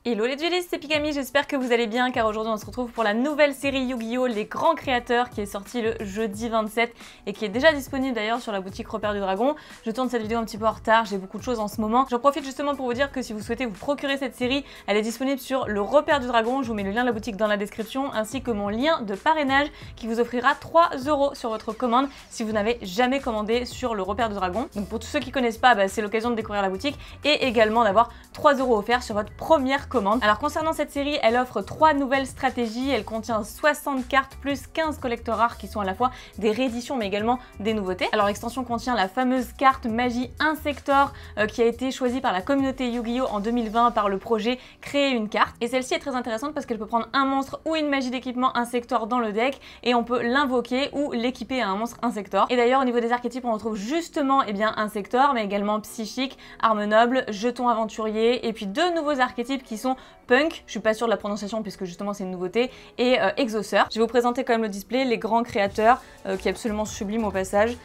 Hello les duelistes, c'est Pikami, j'espère que vous allez bien car aujourd'hui on se retrouve pour la nouvelle série Yu-Gi-Oh! Les Grands Créateurs qui est sortie le jeudi 27 et qui est déjà disponible d'ailleurs sur la boutique Repère du Dragon. Je tourne cette vidéo un petit peu en retard, j'ai beaucoup de choses en ce moment. J'en profite justement pour vous dire que si vous souhaitez vous procurer cette série, elle est disponible sur le Repère du Dragon, je vous mets le lien de la boutique dans la description ainsi que mon lien de parrainage qui vous offrira 3 € sur votre commande si vous n'avez jamais commandé sur le Repère du Dragon. Donc pour tous ceux qui connaissent pas, c'est l'occasion de découvrir la boutique et également d'avoir 3 € offerts sur votre première commande. Alors concernant cette série, elle offre 3 nouvelles stratégies, elle contient 60 cartes plus 15 collector rares qui sont à la fois des rééditions mais également des nouveautés. Alors l'extension contient la fameuse carte Magie Insector qui a été choisie par la communauté Yu-Gi-Oh! En 2020 par le projet Créer une carte. Et celle-ci est très intéressante parce qu'elle peut prendre un monstre ou une magie d'équipement Insector dans le deck et on peut l'invoquer ou l'équiper à un monstre Insector. Et d'ailleurs au niveau des archétypes on retrouve justement Insector mais également Psychique, Arme Noble, Jeton Aventurier et puis 2 nouveaux archétypes qui sont Punk, je suis pas sûre de la prononciation puisque justement c'est une nouveauté, et Exauceur. Je vais vous présenter quand même le display, les grands créateurs, qui est absolument sublime au passage.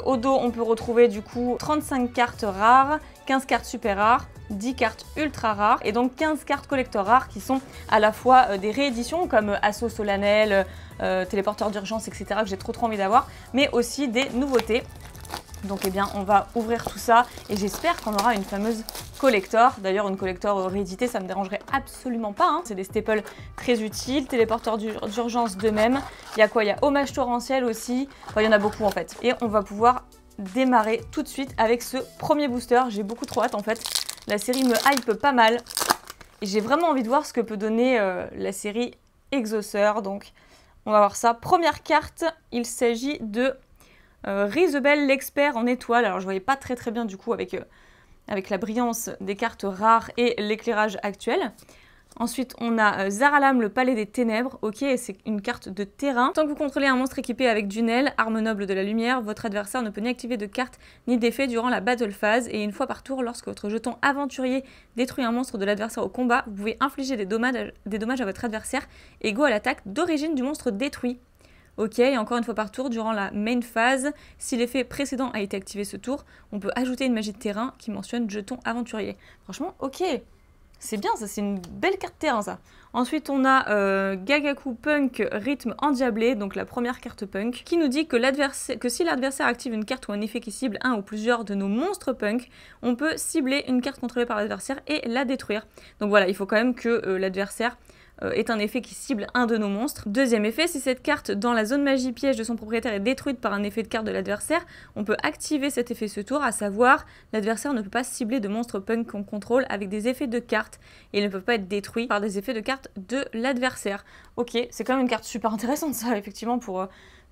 Au dos on peut retrouver du coup 35 cartes rares, 15 cartes super rares, 10 cartes ultra rares et donc 15 cartes collector rares qui sont à la fois des rééditions comme Assaut Solennel, Téléporteur d'urgence, etc. que j'ai trop envie d'avoir, mais aussi des nouveautés. Donc on va ouvrir tout ça et j'espère qu'on aura une fameuse collector. D'ailleurs une collector rééditée ça me dérangerait absolument pas, hein. C'est des staples très utiles, téléporteur d'urgence de même. Il y a quoi? Il y a hommage torrentiel aussi, enfin, il y en a beaucoup en fait. Et on va pouvoir démarrer tout de suite avec ce premier booster. J'ai beaucoup trop hâte en fait. La série me hype pas mal et j'ai vraiment envie de voir ce que peut donner la série Exauceur. Donc on va voir ça. Première carte, il s'agit de Rizabel, l'expert en étoile. Alors je voyais pas très bien du coup avec la brillance des cartes rares et l'éclairage actuel. Ensuite on a Zaralam, le palais des ténèbres. Ok, c'est une carte de terrain. Tant que vous contrôlez un monstre équipé avec Dunel, arme noble de la lumière, votre adversaire ne peut ni activer de carte ni d'effet durant la battle phase. Et une fois par tour, lorsque votre jeton aventurier détruit un monstre de l'adversaire au combat, vous pouvez infliger des dommages à votre adversaire égaux à l'attaque d'origine du monstre détruit. Ok, et encore une fois par tour, durant la main phase, si l'effet précédent a été activé ce tour, on peut ajouter une magie de terrain qui mentionne jeton aventurier. Franchement, ok, c'est bien ça, c'est une belle carte terrain ça. Ensuite on a Gagaku Punk Rythme Endiablé, donc la première carte Punk, qui nous dit que si l'adversaire active une carte ou un effet qui cible un ou plusieurs de nos monstres Punk, on peut cibler une carte contrôlée par l'adversaire et la détruire. Donc voilà, il faut quand même que l'adversaire est un effet qui cible un de nos monstres. Deuxième effet, si cette carte dans la zone magie piège de son propriétaire est détruite par un effet de carte de l'adversaire, on peut activer cet effet ce tour, à savoir l'adversaire ne peut pas cibler de monstres Punk qu'on contrôle avec des effets de cartes et ils ne peuvent pas être détruits par des effets de cartes de l'adversaire. Ok, c'est quand même une carte super intéressante ça, effectivement, pour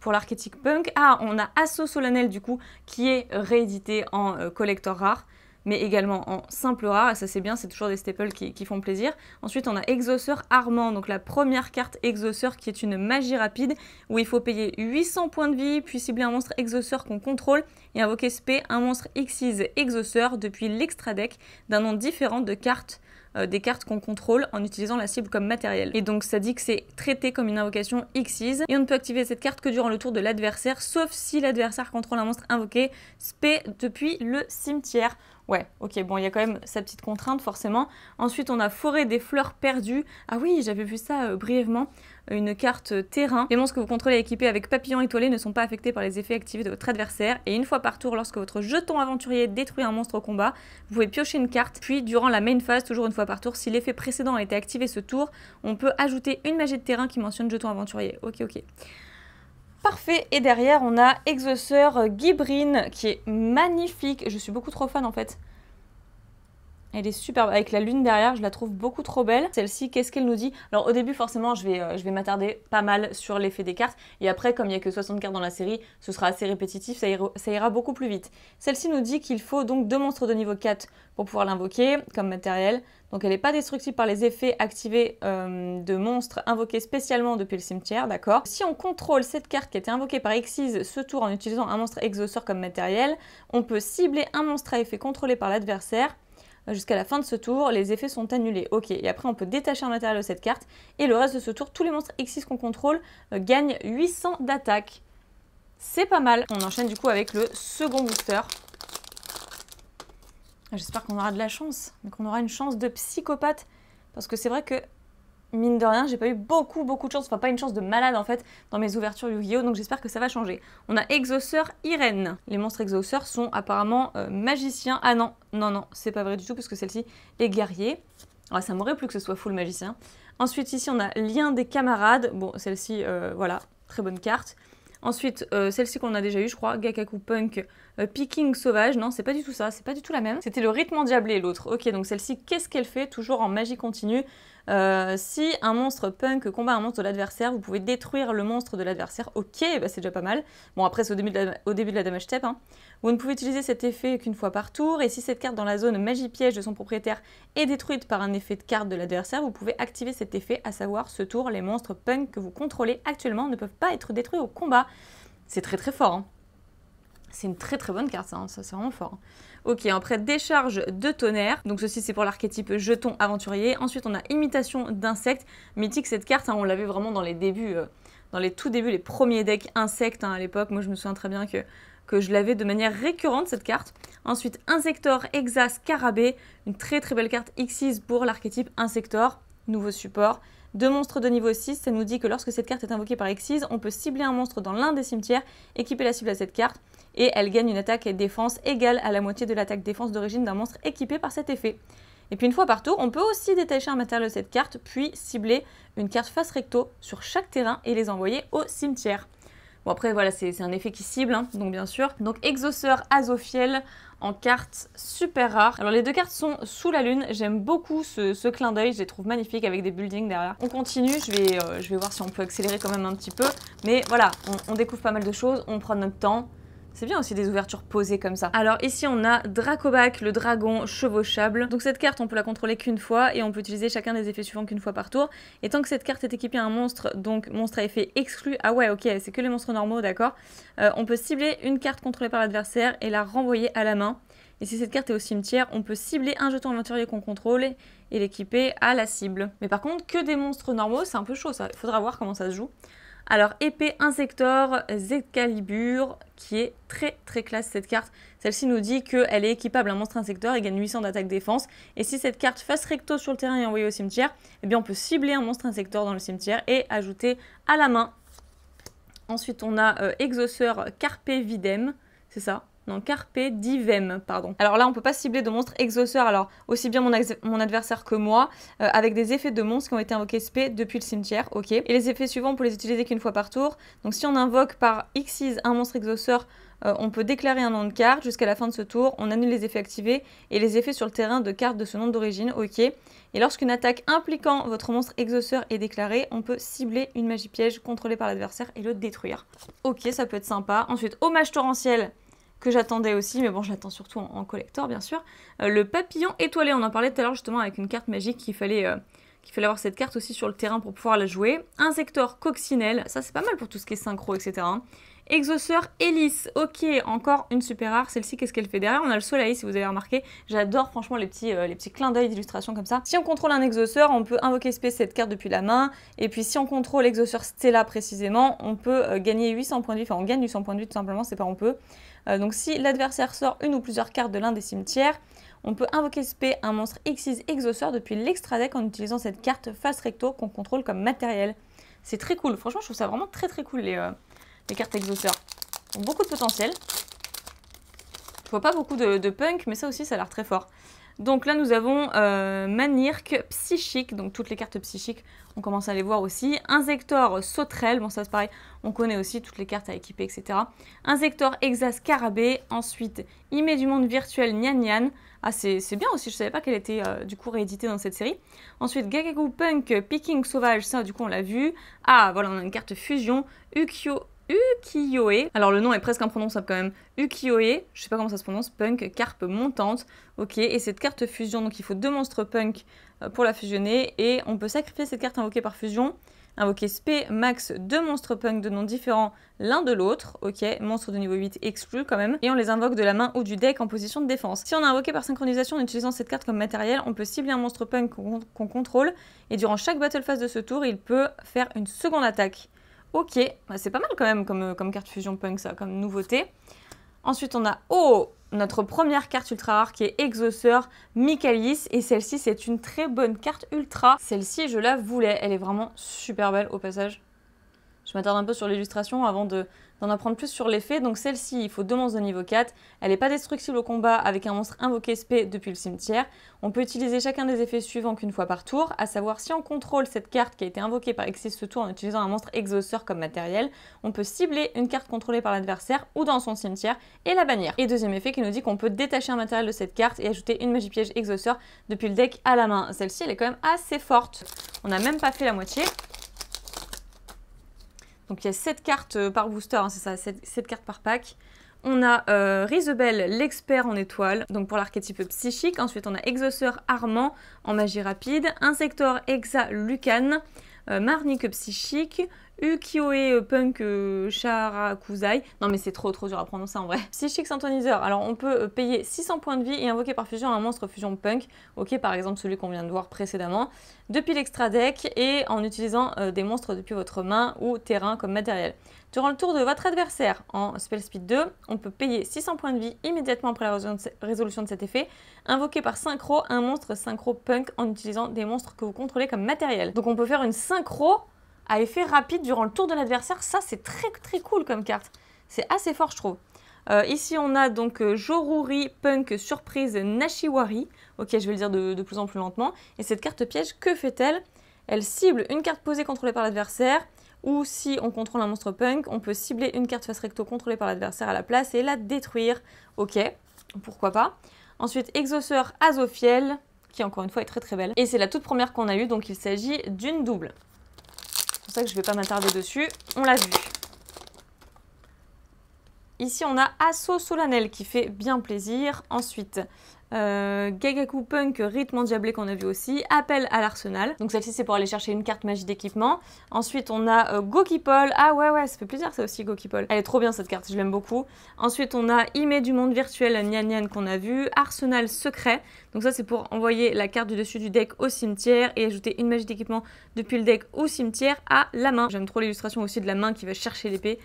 l'archétype Punk. Ah, on a Assaut Solennel du coup, qui est réédité en collector rare, mais également en simple rare, et ça c'est bien, c'est toujours des staples qui font plaisir. Ensuite on a Exauceur Armant, donc la première carte Exauceur qui est une magie rapide, où il faut payer 800 points de vie, puis cibler un monstre Exauceur qu'on contrôle, et invoquer spé un monstre Xyz Exauceur depuis l'extra deck d'un nom différent de cartes des cartes qu'on contrôle en utilisant la cible comme matériel. Et donc ça dit que c'est traité comme une invocation Xyz et on ne peut activer cette carte que durant le tour de l'adversaire, sauf si l'adversaire contrôle un monstre invoqué spé depuis le cimetière. Ouais, ok, bon, il y a quand même sa petite contrainte, forcément. Ensuite, on a Forêt des fleurs perdues. Ah oui, j'avais vu ça brièvement. Une carte terrain. Les monstres que vous contrôlez équipés avec papillon étoilé ne sont pas affectés par les effets activés de votre adversaire. Et une fois par tour, lorsque votre jeton aventurier détruit un monstre au combat, vous pouvez piocher une carte. Puis, durant la main phase, toujours une fois par tour, si l'effet précédent a été activé ce tour, on peut ajouter une magie de terrain qui mentionne jeton aventurier. Ok. Parfait, et derrière on a Exauceur Gibrin qui est magnifique, je suis beaucoup trop fan en fait. Elle est superbe, avec la lune derrière, je la trouve beaucoup trop belle. Celle-ci, qu'est-ce qu'elle nous dit? Alors au début forcément je vais m'attarder pas mal sur l'effet des cartes, et après comme il n'y a que 60 cartes dans la série, ce sera assez répétitif, ça ira beaucoup plus vite. Celle-ci nous dit qu'il faut donc 2 monstres de niveau 4 pour pouvoir l'invoquer comme matériel. Donc elle n'est pas destructible par les effets activés de monstres invoqués spécialement depuis le cimetière, d'accord. Si on contrôle cette carte qui a été invoquée par Xyz ce tour en utilisant un monstre Exauceur comme matériel, on peut cibler un monstre à effet contrôlé par l'adversaire. Jusqu'à la fin de ce tour, les effets sont annulés. Ok, et après on peut détacher un matériel de cette carte, et le reste de ce tour, tous les monstres Xyz qu'on contrôle gagnent 800 d'attaque. C'est pas mal. On enchaîne du coup avec le second booster. J'espère qu'on aura de la chance, mais qu'on aura une chance de psychopathe. parce que c'est vrai que mine de rien, j'ai pas eu beaucoup de chance, enfin pas une chance de malade en fait dans mes ouvertures Yu-Gi-Oh! Donc j'espère que ça va changer. On a Exauceur Irène. Les monstres Exauceurs sont apparemment magiciens. Ah non, c'est pas vrai du tout parce que celle-ci est guerrier. Ah, ça m'aurait plu que ce soit full magicien. Ensuite ici on a Lien des camarades. Bon, celle-ci, voilà, très bonne carte. Ensuite, celle-ci qu'on a déjà eu, je crois, Gakaku Punk, Picking Sauvage. Non, c'est pas du tout ça, c'est pas du tout la même. C'était le rythme endiablé, l'autre. Ok, donc celle-ci, qu'est-ce qu'elle fait? Toujours en magie continue. Si un monstre punk combat un monstre de l'adversaire, vous pouvez détruire le monstre de l'adversaire. Ok, bah c'est déjà pas mal. Bon, après, c'est au début de la damage step. Hein. Vous ne pouvez utiliser cet effet qu'une fois par tour. Et si cette carte dans la zone magie piège de son propriétaire est détruite par un effet de carte de l'adversaire, vous pouvez activer cet effet, à savoir ce tour, les monstres punk que vous contrôlez actuellement ne peuvent pas être détruits au combat. C'est très fort. Hein. C'est une très bonne carte, ça, hein. Ça c'est vraiment fort. Hein. Ok, après décharge de tonnerre. Donc ceci c'est pour l'archétype jeton aventurier. Ensuite on a imitation d'insectes. Mythique cette carte, hein, on l'avait vraiment dans les débuts, dans les tout débuts, les premiers decks insectes hein, à l'époque. Moi je me souviens très bien que je l'avais de manière récurrente cette carte. Ensuite Insector Exa Scarabée, une très belle carte Xyz pour l'archétype Insector, nouveau support. Deux monstres de niveau 6, ça nous dit que lorsque cette carte est invoquée par Xyz, on peut cibler un monstre dans l'un des cimetières, équiper la cible à cette carte, et elle gagne une attaque et défense égale à la moitié de l'attaque défense d'origine d'un monstre équipé par cet effet. Et puis une fois par tour, on peut aussi détacher un matériel de cette carte, puis cibler une carte face recto sur chaque terrain et les envoyer au cimetière. Bon après voilà, c'est un effet qui cible, hein, donc bien sûr. Donc Exauceur Azophiel en carte super rare. Alors les deux cartes sont sous la lune, j'aime beaucoup ce clin d'œil, je les trouve magnifiques avec des buildings derrière. On continue, je vais voir si on peut accélérer quand même un petit peu. Mais voilà, on découvre pas mal de choses, on prend notre temps. C'est bien aussi des ouvertures posées comme ça. Alors ici on a Dracobac, le dragon chevauchable. Donc cette carte on peut la contrôler qu'une fois et on peut utiliser chacun des effets suivants qu'une fois par tour. Et tant que cette carte est équipée à un monstre, donc monstre à effet exclu, ah ouais ok c'est que les monstres normaux d'accord, on peut cibler une carte contrôlée par l'adversaire et la renvoyer à la main. Et si cette carte est au cimetière, on peut cibler un jeton aventurier qu'on contrôle et l'équiper à la cible. Mais par contre que des monstres normaux c'est un peu chaud ça, il faudra voir comment ça se joue. Alors, épée Insector Excalibur, qui est très classe cette carte. Celle-ci nous dit qu'elle est équipable à un monstre Insector et gagne 800 d'attaque défense. Et si cette carte face recto sur le terrain est envoyée au cimetière, eh bien on peut cibler un monstre Insector dans le cimetière et ajouter à la main. Ensuite, on a Exauceur Carpe Videm, c'est ça? Non, Carpe Divem, pardon. Alors là, on peut pas cibler de monstres exauceurs, alors aussi bien mon adversaire que moi, avec des effets de monstres qui ont été invoqués SP depuis le cimetière, ok. Et les effets suivants, on peut les utiliser qu'une fois par tour. Donc si on invoque par Xyz un monstre exauceur, on peut déclarer un nom de carte. Jusqu'à la fin de ce tour, on annule les effets activés et les effets sur le terrain de cartes de ce nom d'origine, ok. Et lorsqu'une attaque impliquant votre monstre exauceur est déclarée, on peut cibler une magie piège contrôlée par l'adversaire et le détruire. Ok, ça peut être sympa. Ensuite, hommage torrentiel, que j'attendais aussi, mais bon, je l'attends surtout en collector, bien sûr. Le papillon étoilé, on en parlait tout à l'heure justement avec une carte magique qu'il fallait avoir cette carte aussi sur le terrain pour pouvoir la jouer. Insector coccinelle, ça c'est pas mal pour tout ce qui est synchro, etc. Hein. Exauceur hélice, ok, encore une super rare. Celle-ci, qu'est-ce qu'elle fait derrière? On a le soleil, si vous avez remarqué. J'adore franchement les petits clins d'œil d'illustration comme ça. Si on contrôle un exauceur, on peut invoquer cette carte depuis la main. Et puis si on contrôle l'exauceur Stella précisément, on peut gagner 800 points de vie. Enfin, on gagne 800 points de vie tout simplement, c'est pas on peut. Donc si l'adversaire sort une ou plusieurs cartes de l'un des cimetières, on peut invoquer un monstre Xyz exauceur depuis l'extra deck en utilisant cette carte face recto qu'on contrôle comme matériel. C'est très cool, franchement je trouve ça vraiment très cool les cartes exauceurs. Ils ont beaucoup de potentiel. Je vois pas beaucoup de punk, mais ça aussi ça a l'air très fort. Donc là nous avons Manirk, Psychique, donc toutes les cartes psychiques, on commence à les voir aussi. Insector Sauterelle, bon ça c'est pareil, on connaît aussi toutes les cartes à équiper, etc. Insector Exa Scarabée, ensuite Imé du monde virtuel Nyan Nyan. Ah c'est bien aussi, je savais pas qu'elle était du coup rééditée dans cette série. Ensuite Gagaku Punk, Picking Sauvage, ça du coup on l'a vu. Ah voilà, on a une carte fusion, Ukiyo-e. Alors le nom est presque imprononçable quand même. Ukiyo-e, je sais pas comment ça se prononce, punk, carpe montante. Ok, et cette carte fusion, donc il faut deux monstres punk pour la fusionner. Et on peut sacrifier cette carte invoquée par fusion. Invoquer SP max deux monstres punk de noms différents l'un de l'autre. Ok, monstre de niveau 8 exclu quand même. Et on les invoque de la main ou du deck en position de défense. Si on a invoqué par synchronisation en utilisant cette carte comme matériel, on peut cibler un monstre punk qu'on contrôle. Et durant chaque battle phase de ce tour, il peut faire une seconde attaque. Ok, bah c'est pas mal quand même comme carte fusion punk ça, comme nouveauté. Ensuite on a notre première carte ultra rare qui est Exauceur Michaelis. Et celle-ci, c'est une très bonne carte ultra. Celle-ci, je la voulais. Elle est vraiment super belle au passage. Je m'attarde un peu sur l'illustration avant d'en apprendre plus sur l'effet. Donc celle-ci, il faut 2 monstres de niveau 4. Elle n'est pas destructible au combat avec un monstre invoqué SP depuis le cimetière. On peut utiliser chacun des effets suivants qu'une fois par tour, à savoir si on contrôle cette carte qui a été invoquée par Xyz ce tour en utilisant un monstre Exauceur comme matériel, on peut cibler une carte contrôlée par l'adversaire ou dans son cimetière et la bannir. Et deuxième effet qui nous dit qu'on peut détacher un matériel de cette carte et ajouter une magie piège Exauceur depuis le deck à la main. Celle-ci, elle est quand même assez forte. On n'a même pas fait la moitié. Donc il y a 7 cartes par booster, hein, c'est ça, 7 cartes par pack. On a Rizebel, l'expert en étoiles, donc pour l'archétype psychique. Ensuite, on a Exauceur Armand en magie rapide. Insector Exa Lucan, Marnik psychique. Ukiyo-e Punk Sharakuzai. Non mais c'est trop dur à prononcer en vrai. Psychique synthoniseur. Alors on peut payer 600 points de vie et invoquer par fusion un monstre fusion Punk. Ok, par exemple celui qu'on vient de voir précédemment. Depuis l'extra deck et en utilisant des monstres depuis votre main ou terrain comme matériel. Durant le tour de votre adversaire en Spell Speed 2, on peut payer 600 points de vie immédiatement après la résolution de cet effet. Invoquer par synchro un monstre synchro Punk en utilisant des monstres que vous contrôlez comme matériel. Donc on peut faire une synchro à effet rapide durant le tour de l'adversaire. Ça, c'est très cool comme carte. C'est assez fort, je trouve. Ici, on a donc Joruri Punk Surprise Nashiwari. Ok, je vais le dire de plus en plus lentement. Et cette carte piège, que fait-elle? Elle cible une carte posée contrôlée par l'adversaire. Ou si on contrôle un monstre Punk, on peut cibler une carte face recto contrôlée par l'adversaire à la place et la détruire. Ok, pourquoi pas. Ensuite, Exauceur Azophiel, qui encore une fois est très belle. Et c'est la toute première qu'on a eue, donc il s'agit d'une double. C'est pour ça que je ne vais pas m'attarder dessus, on l'a vu. Ici, on a Assaut Solennel qui fait bien plaisir. Ensuite, Gagaku Punk Rythme endiablé qu'on a vu aussi. Appel à l'arsenal. Donc celle-ci, c'est pour aller chercher une carte magie d'équipement. Ensuite, on a Gokipol. Ah ouais, ça fait plaisir ça aussi, Gokipol. Elle est trop bien cette carte, je l'aime beaucoup. Ensuite, on a Ime du monde virtuel Nian Nian qu'on a vu. Arsenal secret. Donc ça, c'est pour envoyer la carte du dessus du deck au cimetière et ajouter une magie d'équipement depuis le deck au cimetière à la main. J'aime trop l'illustration aussi de la main qui va chercher l'épée.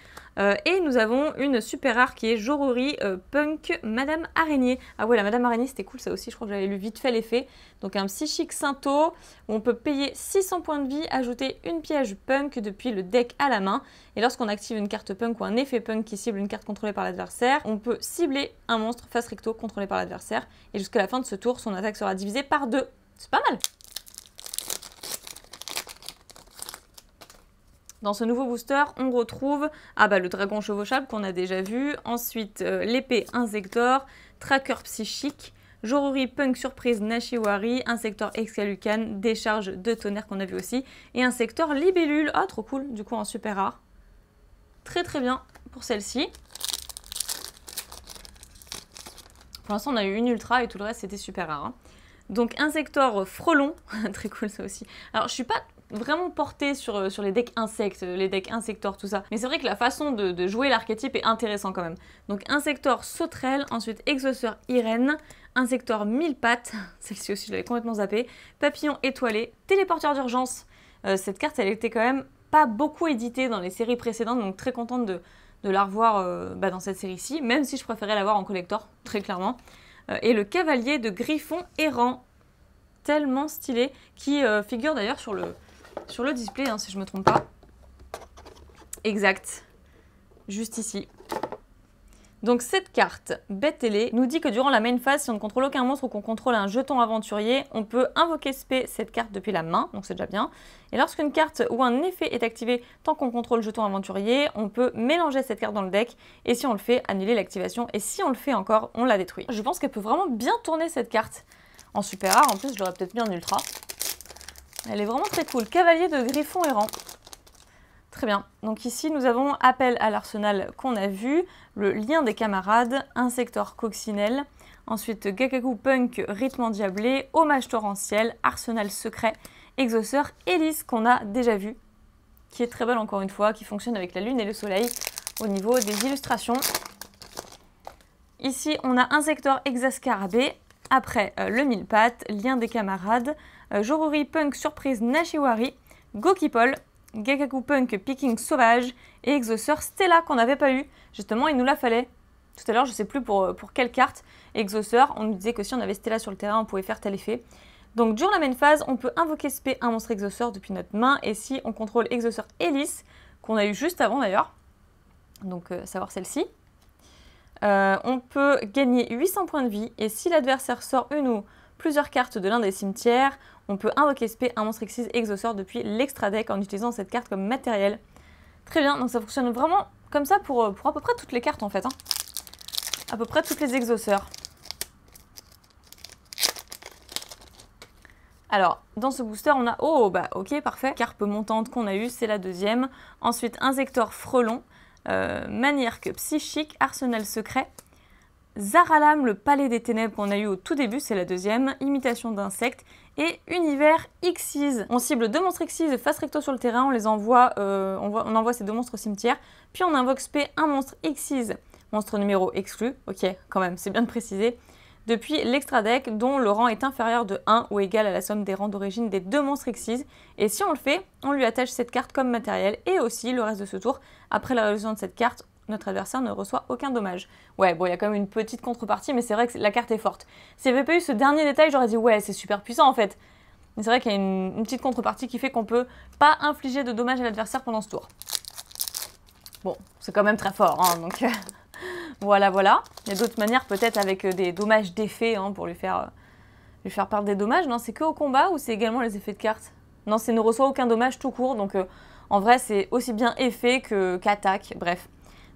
Et nous avons une super rare qui est Joruri Punk Madame Araignée. Ah ouais, la Madame Araignée, c'était cool ça aussi. Je crois que j'avais lu vite fait l'effet. Donc un psychique Syntho où on peut payer 600 points de vie, ajouter une piège Punk depuis le deck à la main. Et lorsqu'on active une carte Punk ou un effet Punk qui cible une carte contrôlée par l'adversaire, on peut cibler un monstre face recto contrôlé par l'adversaire. Et jusqu'à la fin de ce tour, son attaque sera divisée par 2. C'est pas mal. Dans ce nouveau booster, on retrouve le dragon chevauchable qu'on a déjà vu. Ensuite, l'épée Insector, Tracker psychique, Joruri Punk Surprise Nashiwari, Insector Excalucan, décharge de tonnerre qu'on a vu aussi. Et Insector Libellule. Ah, trop cool, du coup en super rare. Très bien pour celle-ci. Pour l'instant, on a eu une ultra et tout le reste, c'était super rare. Hein. Donc, Insector Frelon. Très cool ça aussi. Alors, je suis pas vraiment portée sur les decks insectes, les decks Insector, tout ça. Mais c'est vrai que la façon de jouer l'archétype est intéressant quand même. Donc Insector Sauterelle, ensuite Exauceur Irène, Insector Mille pattes, celle-ci aussi je l'avais complètement zappée, Papillon étoilé, Téléporteur d'urgence. Cette carte, elle était quand même pas beaucoup éditée dans les séries précédentes, donc très contente de la revoir dans cette série-ci, même si je préférais l'avoir en collector, très clairement. Et le Cavalier de Griffon errant, tellement stylé, qui figure d'ailleurs sur le display, hein, si je ne me trompe pas. Exact. Juste ici. Donc cette carte, bête ailée, nous dit que durant la main phase, si on ne contrôle aucun monstre ou qu'on contrôle un jeton aventurier, on peut invoquer cette carte depuis la main, donc c'est déjà bien. Et lorsqu'une carte ou un effet est activé tant qu'on contrôle le jeton aventurier, on peut mélanger cette carte dans le deck, et si on le fait, annuler l'activation, et si on le fait encore, on la détruit. Je pense qu'elle peut vraiment bien tourner cette carte. En super rare, en plus je l'aurais peut-être mis en ultra. Elle est vraiment très cool. Cavalier de Griffon errant. Très bien. Donc ici, nous avons Appel à l'arsenal qu'on a vu, le Lien des camarades, Insector coccinelle, ensuite Gagaku Punk Rythme endiablé, Hommage torrentiel, Arsenal secret, Exauceur Hélice qu'on a déjà vu, qui est très belle encore une fois, qui fonctionne avec la lune et le soleil au niveau des illustrations. Ici, on a Insector Exascarabée, après le Mille pattes, Lien des camarades, Joruri Punk Surprise Nashiwari, Gokipol, Gagaku Punk Picking sauvage et Exauceur Stella qu'on n'avait pas eu. Justement, il nous la fallait. Tout à l'heure, je sais plus pour quelle carte Exauceur, on nous disait que si on avait Stella sur le terrain, on pouvait faire tel effet. Donc durant la main phase, on peut invoquer spé un monstre Exauceur depuis notre main, et si on contrôle Exauceur Hélice, qu'on a eu juste avant d'ailleurs, donc savoir celle-ci, on peut gagner 800 points de vie, et si l'adversaire sort une ou plusieurs cartes de l'un des cimetières, on peut invoquer spé un monstre Xyz Exauceur depuis l'extra deck en utilisant cette carte comme matériel. Très bien, donc ça fonctionne vraiment comme ça pour à peu près toutes les cartes en fait, hein. À peu près toutes les Exauceurs. Alors, dans ce booster, on a... Oh, bah ok, parfait. Carpe montante qu'on a eue, c'est la deuxième. Ensuite, Insector Frelon, Maniaque Psychique, Arsenal Secret, Zaralam, le Palais des Ténèbres qu'on a eu au tout début, c'est la deuxième. Imitation d'insectes et Univers Xyz. On cible 2 monstres Xyz face recto sur le terrain, on les envoie, on envoie ces 2 monstres au cimetière, puis on invoque spé un monstre Xyz, monstre numéro exclu, ok, quand même, c'est bien de préciser, depuis l'extra deck dont le rang est inférieur de 1 ou égal à la somme des rangs d'origine des 2 monstres Xyz. Et si on le fait, on lui attache cette carte comme matériel et aussi le reste de ce tour. Après la résolution de cette carte, notre adversaire ne reçoit aucun dommage. Ouais, bon, il y a quand même une petite contrepartie, mais c'est vrai que la carte est forte. S'il n'y avait pas eu ce dernier détail, j'aurais dit ouais, c'est super puissant en fait. Mais c'est vrai qu'il y a une petite contrepartie qui fait qu'on peut pas infliger de dommages à l'adversaire pendant ce tour. Bon, c'est quand même très fort, hein, donc... Voilà, voilà. Il y a d'autres manières, peut-être avec des dommages d'effets, hein, pour lui faire perdre des dommages. Non, c'est que au combat ou c'est également les effets de cartes? Non, c'est ne reçoit aucun dommage tout court. Donc, en vrai, c'est aussi bien effet qu'attaque. Bref.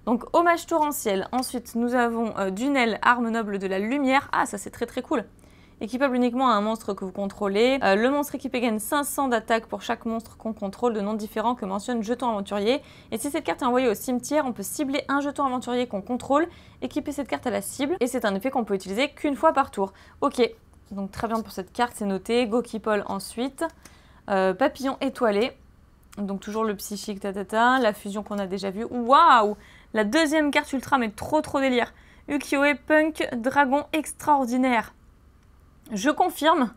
Donc, hommage torrentiel. Ensuite, nous avons Dunel, arme noble de la lumière. Ah, ça, c'est très très cool. Équipable uniquement à un monstre que vous contrôlez. Le monstre équipé gagne 500 d'attaque pour chaque monstre qu'on contrôle de noms différents que mentionne jeton aventurier. Et si cette carte est envoyée au cimetière, on peut cibler un jeton aventurier qu'on contrôle, équiper cette carte à la cible, et c'est un effet qu'on peut utiliser qu'une fois par tour. Ok, donc très bien pour cette carte, c'est noté. Gokipol ensuite. Papillon étoilé. Donc toujours le psychique, tatata. La fusion qu'on a déjà vue. Waouh! La deuxième carte ultra, mais trop délire. Ukiyo-e Punk, dragon extraordinaire. Je confirme.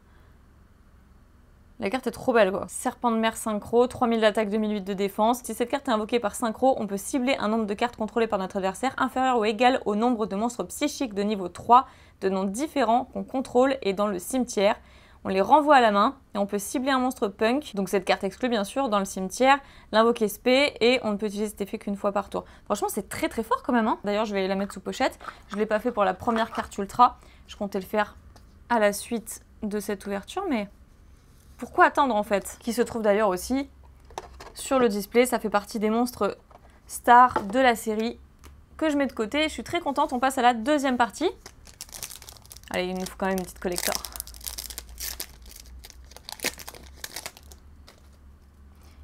La carte est trop belle quoi. Serpent de mer synchro, 3000 d'attaque, 2008 de défense. Si cette carte est invoquée par synchro, on peut cibler un nombre de cartes contrôlées par notre adversaire inférieur ou égal au nombre de monstres psychiques de niveau 3 de noms différents qu'on contrôle et dans le cimetière. On les renvoie à la main et on peut cibler un monstre punk, donc cette carte exclue bien sûr, dans le cimetière, l'invoquer spé et on ne peut utiliser cet effet qu'une fois par tour. Franchement c'est très fort quand même, hein. D'ailleurs je vais la mettre sous pochette. Je ne l'ai pas fait pour la première carte ultra, je comptais le faire à la suite de cette ouverture, mais pourquoi attendre en fait? Qui se trouve d'ailleurs aussi sur le display, ça fait partie des monstres stars de la série que je mets de côté. Je suis très contente, on passe à la deuxième partie. Allez, il nous faut quand même une petite collector.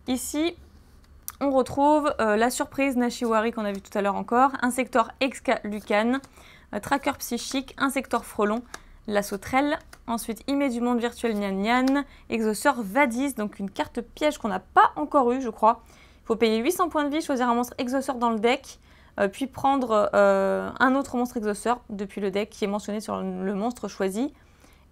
Ici, on retrouve la surprise Nashiwari qu'on a vu tout à l'heure encore, Insector Exca-Lucan, Tracker Psychique, Insector Frelon, la sauterelle, ensuite Imé du monde virtuel Nyan Nyan, Exauceur Vadis, donc une carte piège qu'on n'a pas encore eue je crois. Il faut payer 800 points de vie, choisir un monstre Exauceur dans le deck, puis prendre un autre monstre Exauceur depuis le deck qui est mentionné sur le monstre choisi,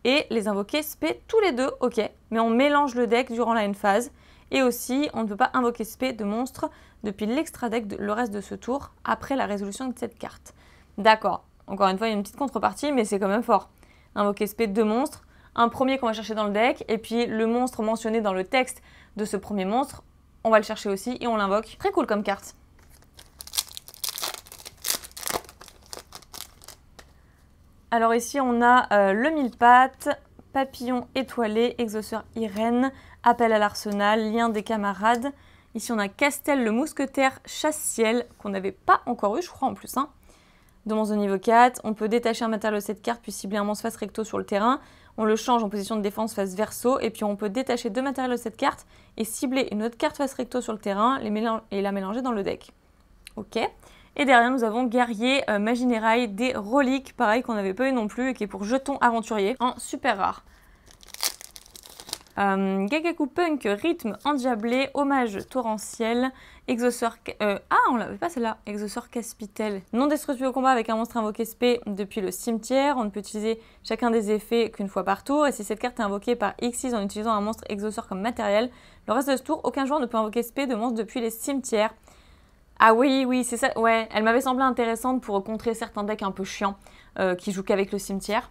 et les invoquer spé tous les deux, ok, mais on mélange le deck durant la end phase, et aussi on ne peut pas invoquer spé de monstre depuis l'extra deck le reste de ce tour, après la résolution de cette carte. D'accord, encore une fois il y a une petite contrepartie, mais c'est quand même fort. Invoquer spé de 2 monstres, un premier qu'on va chercher dans le deck, et puis le monstre mentionné dans le texte de ce premier monstre, on va le chercher aussi et on l'invoque. Très cool comme carte. Alors ici on a le mille-pattes, papillon étoilé, exauceur Irène, appel à l'arsenal, lien des camarades. Ici on a Castel le mousquetaire chasse-ciel, qu'on n'avait pas encore eu je crois en plus, hein. De monstre de niveau 4, on peut détacher un matériau de cette carte puis cibler un monstre face recto sur le terrain. On le change en position de défense face verso et puis on peut détacher 2 matériaux de cette carte et cibler une autre carte face recto sur le terrain et la mélanger dans le deck. Ok. Et derrière nous avons guerrier Maginérail des reliques, pareil qu'on n'avait pas eu non plus et qui est pour jeton aventurier en super rare. Gagaku Punk, rythme endiablé, hommage torrentiel, exauceur... ah, on l'avait pas celle-là, exauceur caspitel. Non destructible au combat avec un monstre invoqué spé depuis le cimetière. On ne peut utiliser chacun des effets qu'une fois par tour. Et si cette carte est invoquée par Xyz en utilisant un monstre exauceur comme matériel, le reste de ce tour, aucun joueur ne peut invoquer spé de monstre depuis les cimetières. Ah oui, oui, c'est ça. Ouais, elle m'avait semblé intéressante pour contrer certains decks un peu chiants qui jouent qu'avec le cimetière.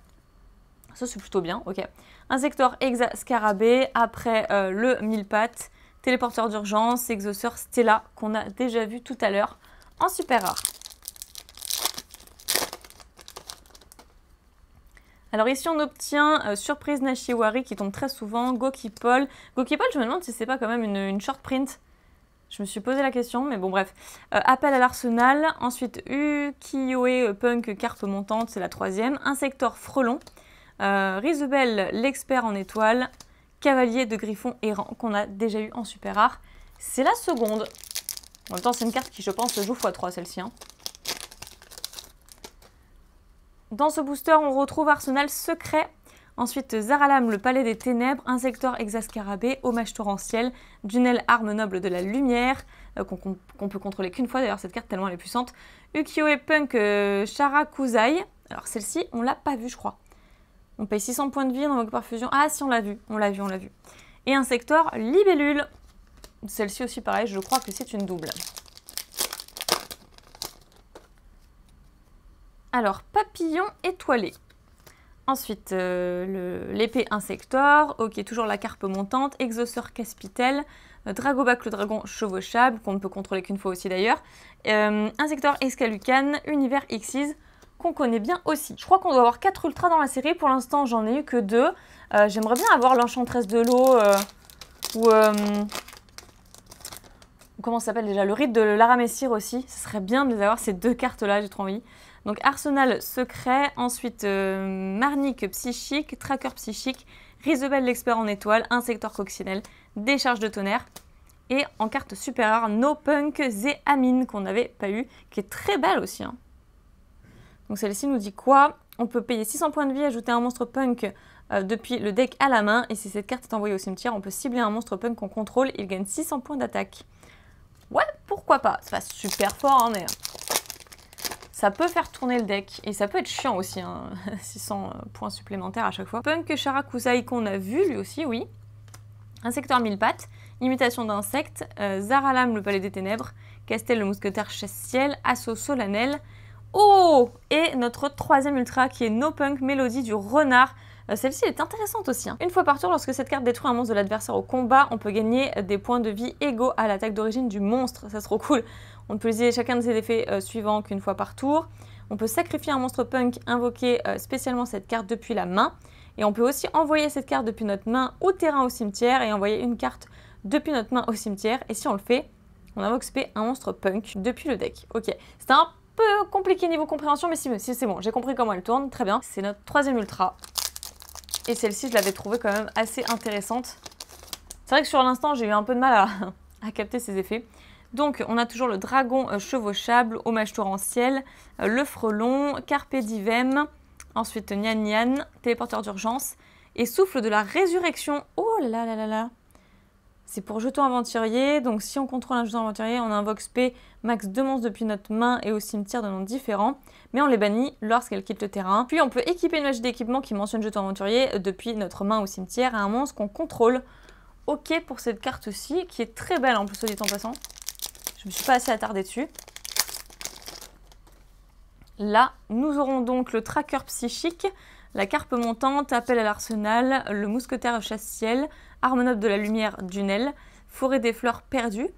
Ça, c'est plutôt bien, ok. Insector Scarabée, après le 1000 pattes, téléporteur d'urgence, exauceur Stella, qu'on a déjà vu tout à l'heure en super rare. Alors ici, on obtient Surprise Nashiwari qui tombe très souvent, Gokipol. Gokipol, je me demande si c'est pas quand même une short print. Je me suis posé la question, mais bon bref. Appel à l'arsenal, ensuite Ukiyo-e Punk, carpe montante, c'est la 3e. Insector Frelon, Rizebel, l'expert en étoiles, Cavalier de Griffon errant, qu'on a déjà eu en super rare. C'est la seconde. En même temps, c'est une carte qui, je pense, se joue x3, celle-ci. Hein. Dans ce booster, on retrouve Arsenal Secret. Ensuite, Zaralam, le Palais des Ténèbres, Insector Scarabée, Hommage Torrentiel, Dunel, Arme Noble de la Lumière, qu'on peut contrôler qu'une fois, d'ailleurs cette carte tellement elle est puissante, Ukiyo-e Punk, Sharakuzai, alors celle-ci, on l'a pas vue je crois. On paye 600 points de vie, on invoque par fusion, ah si on l'a vue, on l'a vue. Et Insector Libellule, celle-ci aussi pareil, je crois que c'est une double. Alors, Papillon étoilé. Ensuite, l'épée Insector, ok, toujours la carpe montante, Exauceur Caspitel, Dragobac le dragon chevauchable, qu'on ne peut contrôler qu'une fois aussi d'ailleurs, Insector Escalucan, Univers Xyz, qu'on connaît bien aussi. Je crois qu'on doit avoir 4 ultras dans la série, pour l'instant j'en ai eu que 2. J'aimerais bien avoir l'Enchantresse de l'eau, ou comment ça s'appelle déjà, le rite de Lara Messire aussi, ce serait bien de les avoir ces 2 cartes là, j'ai trop envie. Donc Arsenal Secret, ensuite Marnik Psychique, Tracker Psychique, Rizebel l'expert en étoiles, Insector Coccinelle, Décharge de tonnerre. Et en carte super rare, No Punk Zéamine qu'on n'avait pas eu, qui est très belle aussi. Hein. Donc celle-ci nous dit quoi? On peut payer 600 points de vie, ajouter un monstre punk depuis le deck à la main. Et si cette carte est envoyée au cimetière, on peut cibler un monstre punk qu'on contrôle, il gagne 600 points d'attaque. Ouais, pourquoi pas? C'est pas super fort, hein, mais... ça peut faire tourner le deck, et ça peut être chiant aussi, hein, 600 points supplémentaires à chaque fois. Punk Sharakuzai qu'on a vu, lui aussi, oui. Insector 1000 pattes, imitation d'insectes, Zaralam le palais des ténèbres, Castel le mousquetaire chasse-ciel, Assaut solennel. Oh! Et notre 3e ultra qui est No Punk Mélodie du renard. Celle-ci est intéressante aussi. Hein. Une fois par tour, lorsque cette carte détruit un monstre de l'adversaire au combat, on peut gagner des points de vie égaux à l'attaque d'origine du monstre. Ça c'est trop cool. On ne peut utiliser chacun de ses effets suivants qu'une fois par tour. On peut sacrifier un monstre punk, invoquer spécialement cette carte depuis la main. Et on peut aussi envoyer cette carte depuis notre main au terrain au cimetière et envoyer une carte depuis notre main au cimetière. Et si on le fait, on invoque spé un monstre punk depuis le deck. Ok, c'est un peu compliqué niveau compréhension, mais si c'est bon, j'ai compris comment elle tourne, très bien. C'est notre 3e ultra. Et celle-ci, je l'avais trouvée quand même assez intéressante. C'est vrai que sur l'instant, j'ai eu un peu de mal à capter ses effets. Donc, on a toujours le dragon chevauchable, hommage torrentiel, le frelon, carpe diem, ensuite Nyan Nyan, téléporteur d'urgence, et souffle de la résurrection. Oh là là là là. C'est pour jeton aventurier, donc si on contrôle un jeton aventurier, on invoque spé max 2 monstres depuis notre main et au cimetière de noms différents, mais on les bannit lorsqu'elles quittent le terrain. Puis on peut équiper une magie d'équipement qui mentionne jeton aventurier depuis notre main au cimetière à un monstre qu'on contrôle. Ok pour cette carte-ci, qui est très belle en plus, dit en passant. Je me suis pas assez attardée dessus. Là, nous aurons donc le tracker psychique, la carpe montante, appel à l'arsenal, le mousquetaire chasse-ciel, arme noble de la lumière Dunel, forêt des fleurs perdues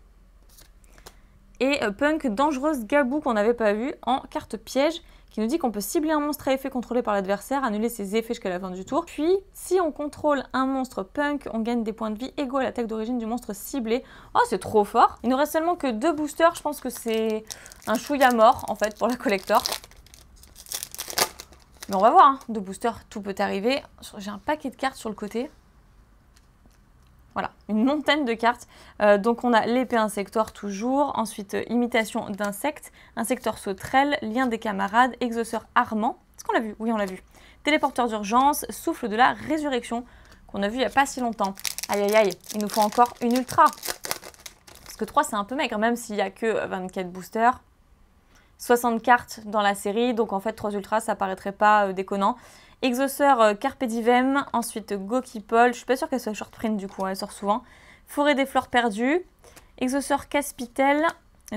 et punk dangereuse Gabou qu'on n'avait pas vu en carte piège qui nous dit qu'on peut cibler un monstre à effet contrôlé par l'adversaire, annuler ses effets jusqu'à la fin du tour. Puis, si on contrôle un monstre punk, on gagne des points de vie égaux à l'attaque d'origine du monstre ciblé. Oh, c'est trop fort! Il nous reste seulement que 2 boosters, je pense que c'est un chouïa mort en fait pour la collector. Mais on va voir, hein. 2 boosters, tout peut arriver. J'ai un paquet de cartes sur le côté. Voilà, une montagne de cartes. Donc on a l'épée Insector toujours. Ensuite, imitation d'insectes. Insector sauterelle, lien des camarades, exauceur armant. Est-ce qu'on l'a vu? Oui, on l'a vu. Téléporteur d'urgence, souffle de la résurrection, qu'on a vu il n'y a pas si longtemps. Aïe aïe aïe, il nous faut encore une ultra. Parce que 3 c'est un peu maigre, même s'il n'y a que 24 boosters. 60 cartes dans la série, donc en fait 3 ultras ça paraîtrait pas déconnant. Exauceur carpe diem, ensuite Gokipol, je suis pas sûre qu'elle soit short print du coup, elle sort souvent. Forêt des fleurs perdues, Exauceur Caspitel,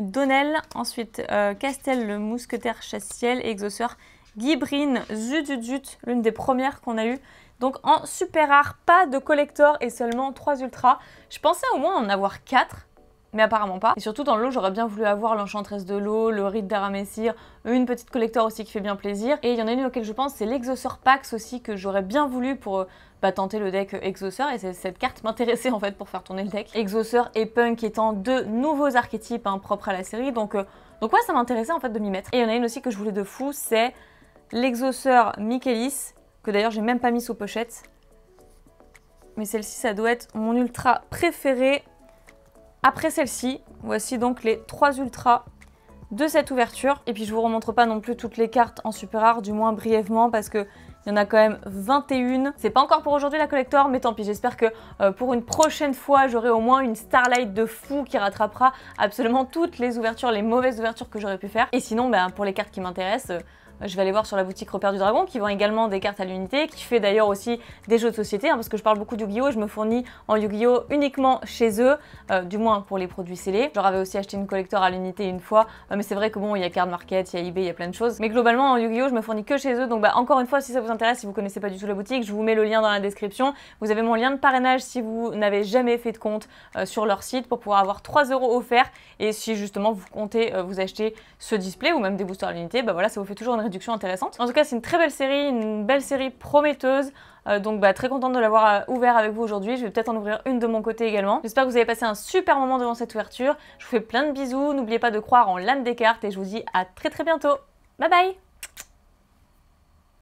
Donnel, ensuite Castel le mousquetaire chasse-ciel et Exauceur Guibrine Zut, l'une des premières qu'on a eues. Donc en super rare, pas de collector et seulement 3 ultras. Je pensais au moins en avoir 4, mais apparemment pas. Et surtout dans l'eau, j'aurais bien voulu avoir l'Enchantresse de l'eau, le Rite d'Aramessir, une petite collector aussi qui fait bien plaisir. Et il y en a une auquel je pense, c'est l'Exauceur Pax aussi, que j'aurais bien voulu pour tenter le deck Exauceur. Et cette carte m'intéressait en fait pour faire tourner le deck. Exauceur et Punk étant deux nouveaux archétypes propres à la série. Donc ouais, ça m'intéressait en fait de m'y mettre. Et il y en a une aussi que je voulais de fou, c'est l'Exauceur Michaelis, que d'ailleurs j'ai même pas mis sous pochette. Mais celle-ci, ça doit être mon ultra préféré. Après celle-ci, voici donc les 3 ultras de cette ouverture. Et puis je vous remontre pas non plus toutes les cartes en super rare, du moins brièvement, parce que il y en a quand même 21. C'est pas encore pour aujourd'hui la collector, mais tant pis, j'espère que pour une prochaine fois, j'aurai au moins une Starlight de fou qui rattrapera absolument toutes les ouvertures, les mauvaises ouvertures que j'aurais pu faire. Et sinon, pour les cartes qui m'intéressent, je vais aller voir sur la boutique Repère du Dragon qui vend également des cartes à l'unité, qui fait d'ailleurs aussi des jeux de société, parce que je parle beaucoup de Yu-Gi-Oh! Je me fournis en Yu-Gi-Oh! Uniquement chez eux, du moins pour les produits scellés. J'en avais aussi acheté une collector à l'unité une fois, mais c'est vrai que bon, il y a Card Market, il y a eBay, il y a plein de choses. Mais globalement, en Yu-Gi-Oh! Je me fournis que chez eux, donc encore une fois, si ça vous intéresse, si vous connaissez pas du tout la boutique, je vous mets le lien dans la description. Vous avez mon lien de parrainage si vous n'avez jamais fait de compte sur leur site pour pouvoir avoir 3 € offerts. Et si justement vous comptez vous acheter ce display ou même des boosters à l'unité, voilà, ça vous fait toujours une réduction intéressante. En tout cas, c'est une très belle série, une belle série prometteuse. Donc très contente de l'avoir ouvert avec vous aujourd'hui. Je vais peut-être en ouvrir une de mon côté également. J'espère que vous avez passé un super moment devant cette ouverture. Je vous fais plein de bisous. N'oubliez pas de croire en l'âme des cartes et je vous dis à très bientôt. Bye bye!